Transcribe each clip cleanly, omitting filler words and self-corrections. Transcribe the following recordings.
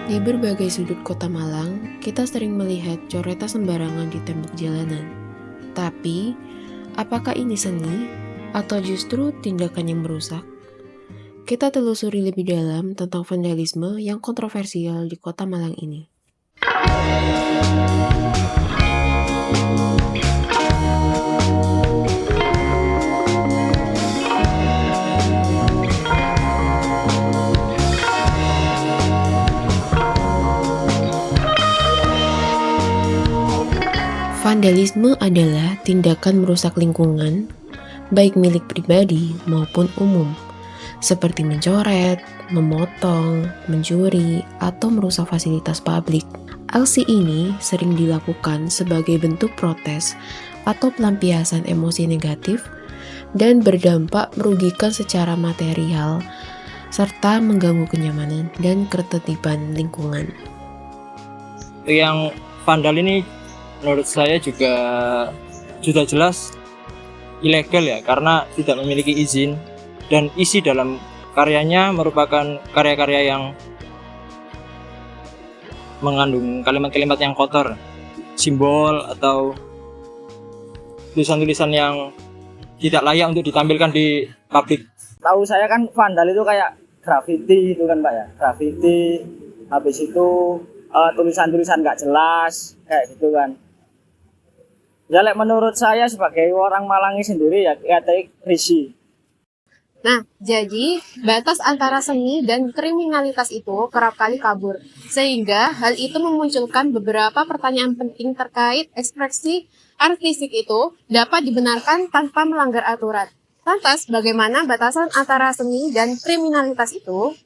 Di berbagai sudut kota Malang, kita sering melihat coretan sembarangan di tembok jalanan. Tapi, apakah ini seni atau justru tindakan yang merusak? Kita telusuri lebih dalam tentang vandalisme yang kontroversial di kota Malang ini. Vandalisme adalah tindakan merusak lingkungan, baik milik pribadi maupun umum, seperti mencoret, memotong, mencuri, atau merusak fasilitas publik. Aksi ini sering dilakukan sebagai bentuk protes atau pelampiasan emosi negatif dan berdampak merugikan secara material serta mengganggu kenyamanan dan ketertiban lingkungan. Yang vandal ini menurut saya juga sudah jelas ilegal ya, karena tidak memiliki izin dan isi dalam karyanya merupakan karya-karya yang mengandung kalimat-kalimat yang kotor, simbol atau tulisan-tulisan yang tidak layak untuk ditampilkan di publik. Tahu saya kan vandal itu kayak graffiti itu kan Pak ya, graffiti habis itu tulisan-tulisan nggak jelas kayak gitu kan. Ya menurut saya sebagai orang Malangi sendiri ya risih. Nah, jadi batas antara seni dan kriminalitas itu kerap kali kabur, sehingga hal itu memunculkan beberapa pertanyaan penting terkait ekspresi artistik itu dapat dibenarkan tanpa melanggar aturan. Lantas, bagaimana batasan antara seni dan kriminalitas itu?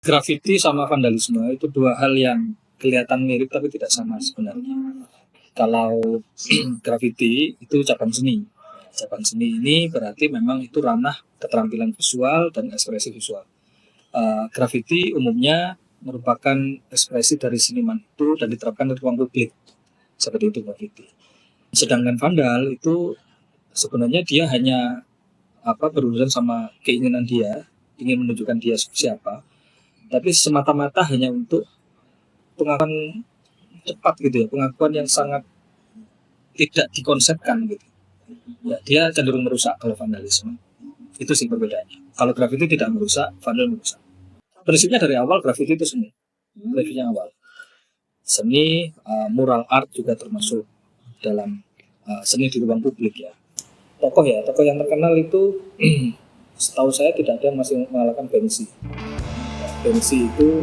Graffiti sama vandalisme itu dua hal yang kelihatan mirip tapi tidak sama sebenarnya. Kalau graffiti itu ucapan seni. Ucapan seni ini berarti memang itu ranah keterampilan visual dan ekspresi visual. Graffiti umumnya merupakan ekspresi dari seniman itu dan diterapkan di ruang publik. Seperti itu graffiti. Sedangkan vandal itu sebenarnya dia hanya berurusan sama keinginan dia, ingin menunjukkan dia siapa, tapi semata-mata hanya untuk pengakuan cepat gitu ya, pengakuan yang sangat tidak dikonsepkan gitu. Ya, dia cenderung merusak kalau vandalisme. Itu sih perbedaannya. Kalau graffiti tidak merusak, vandal merusak. Prinsipnya dari awal graffiti itu seni. Prinsipnya awal. Seni, mural art juga termasuk dalam seni di ruang publik ya. Tokoh yang terkenal itu setahu saya tidak ada yang masih mengalahkan Banksy. Banksy itu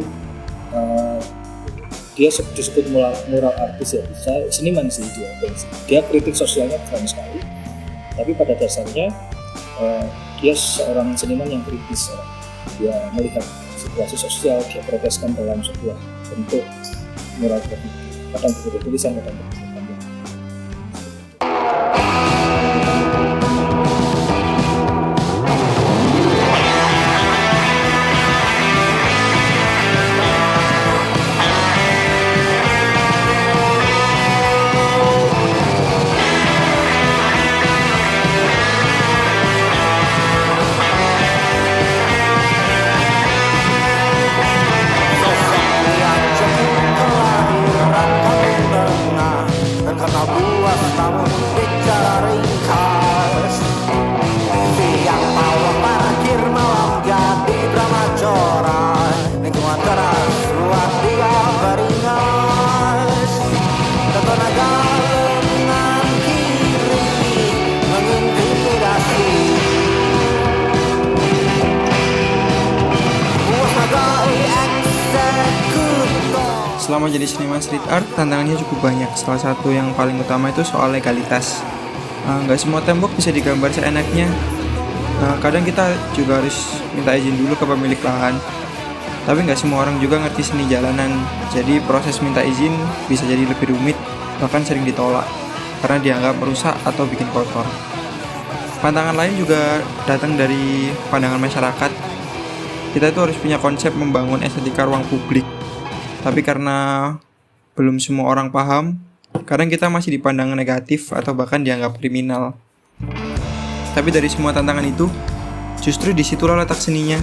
dia disebut mural artis ya, seniman sih dia. Dia kritik sosialnya keren sekali, tapi pada dasarnya dia seorang seniman yang kritis. Dia melihat situasi sosial, dia proteskan dalam sebuah bentuk mural graffiti. Kadang berbeda tulisan, kadang berbeda gambar. Selama jadi seniman street art, tantangannya cukup banyak. Salah satu yang paling utama itu soal legalitas. Nggak semua tembok bisa digambar seenaknya. Kadang kita juga harus minta izin dulu ke pemilik lahan. Tapi nggak semua orang juga ngerti seni jalanan. Jadi proses minta izin bisa jadi lebih rumit, bahkan sering ditolak karena dianggap merusak atau bikin kotor. Pantangan lain juga datang dari pandangan masyarakat. Kita itu harus punya konsep membangun estetika ruang publik. Tapi karena belum semua orang paham, kadang kita masih dipandang negatif atau bahkan dianggap kriminal. Tapi dari semua tantangan itu, justru disitulah letak seninya.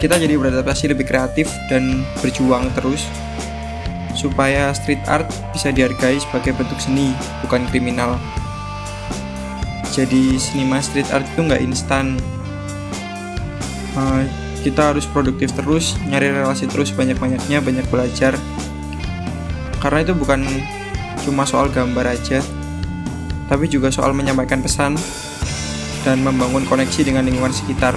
kita jadi beradaptasi lebih kreatif dan berjuang terus supaya street art bisa dihargai sebagai bentuk seni, bukan kriminal. Jadi seniman street art itu nggak instan. Kita harus produktif terus, nyari relasi terus banyak-banyaknya, banyak belajar. Karena itu bukan cuma soal gambar aja, tapi juga soal menyampaikan pesan dan membangun koneksi dengan lingkungan sekitar.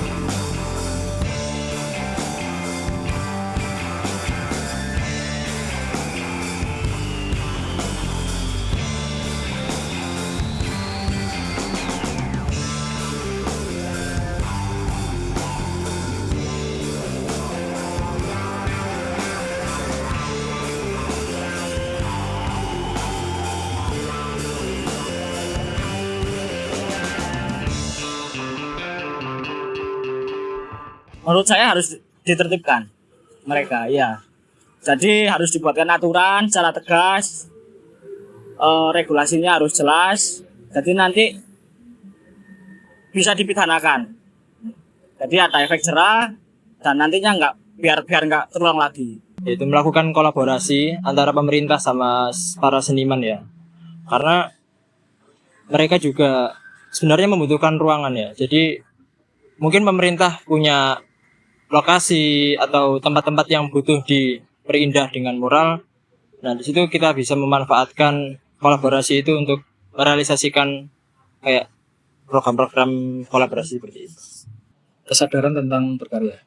Menurut saya harus ditertibkan mereka, ya. Jadi harus dibuatkan aturan secara tegas, regulasinya harus jelas. Jadi nanti bisa dipidanakan. Jadi ada efek jerah dan nantinya biar nggak terulang lagi. Yaitu melakukan kolaborasi antara pemerintah sama para seniman ya. Karena mereka juga sebenarnya membutuhkan ruangan ya. Jadi mungkin pemerintah punya lokasi atau tempat-tempat yang butuh diperindah dengan mural. Nah, di situ kita bisa memanfaatkan kolaborasi itu untuk merealisasikan kayak program-program kolaborasi seperti itu. Kesadaran tentang berkarya.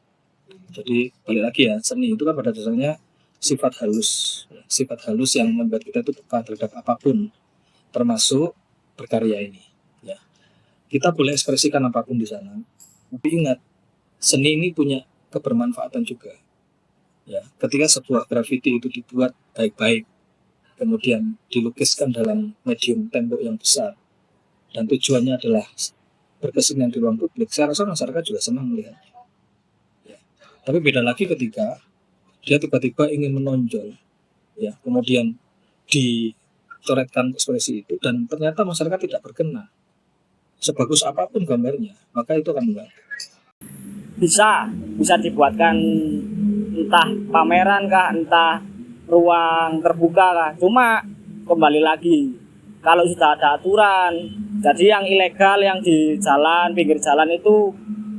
Jadi balik lagi ya, seni itu kan pada dasarnya sifat halus yang membuat kita itu peka terhadap apapun, termasuk berkarya ini. Ya, kita boleh ekspresikan apapun di sana. Tapi ingat, seni ini punya kebermanfaatan juga. Ya, ketika sebuah grafiti itu dibuat baik-baik, kemudian dilukiskan dalam medium tembok yang besar, dan tujuannya adalah berkesenian di ruang publik, saya rasa masyarakat juga senang melihatnya. Ya. Tapi beda lagi ketika dia tiba-tiba ingin menonjol, ya, kemudian dicoretkan ekspresi itu, dan ternyata masyarakat tidak berkenan. Sebagus apapun gambarnya, maka itu akan mengganggu. Bisa dibuatkan entah pameran kah, entah ruang terbuka kah. Cuma kembali lagi, kalau sudah ada aturan, jadi yang ilegal yang di jalan, pinggir jalan itu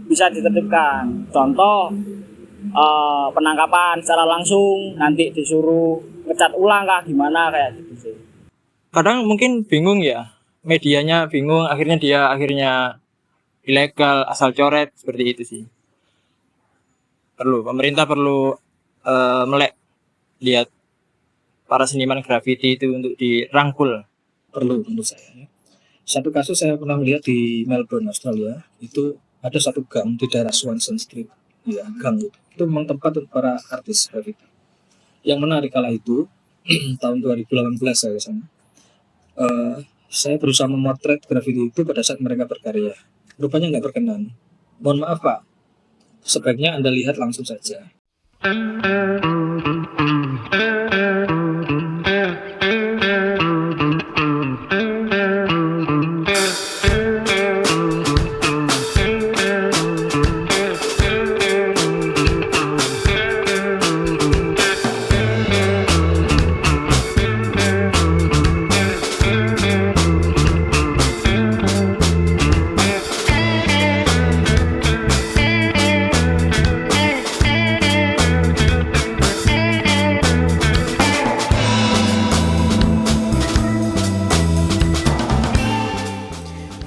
bisa ditertibkan. Contoh penangkapan secara langsung, nanti disuruh ngecat ulang kah, gimana kayak gitu sih. Kadang mungkin bingung ya, medianya bingung, akhirnya ilegal, asal coret, seperti itu sih. Pemerintah perlu melek lihat para seniman grafiti itu untuk dirangkul. Perlu menurut saya. Satu kasus saya pernah melihat di Melbourne, Australia, itu ada satu gang di daerah Swanston Street. Ya, gang itu memang tempat untuk para artis grafiti. Yang menarik kala itu tahun 2018 saya kesana. Saya berusaha memotret grafiti itu pada saat mereka berkarya. Rupanya nggak berkenan. Mohon maaf Pak, sebaiknya Anda lihat langsung saja.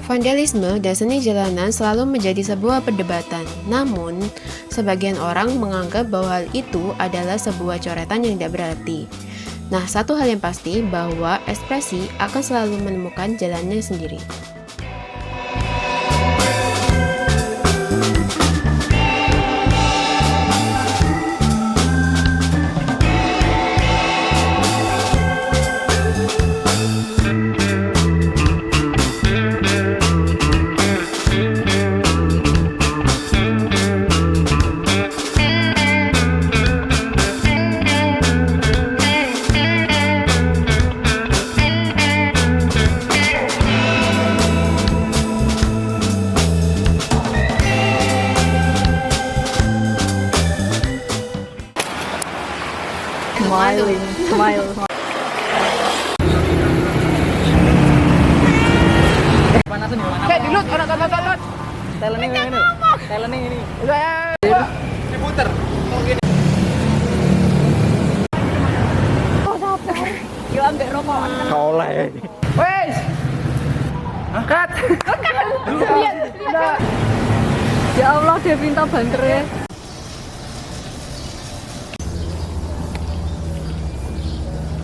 Vandalisme dan seni jalanan selalu menjadi sebuah perdebatan. Namun, sebagian orang menganggap bahwa hal itu adalah sebuah coretan yang tidak berarti. Nah, satu hal yang pasti bahwa ekspresi akan selalu menemukan jalannya sendiri. Smiling, smile. Kayak di lut, orang tonton. Talent ini. Talent ini. Diputer. Yo ambek rokokan. Kau oleh. Wes. Angkat. Lihat. Ya Allah, dia minta banter ya.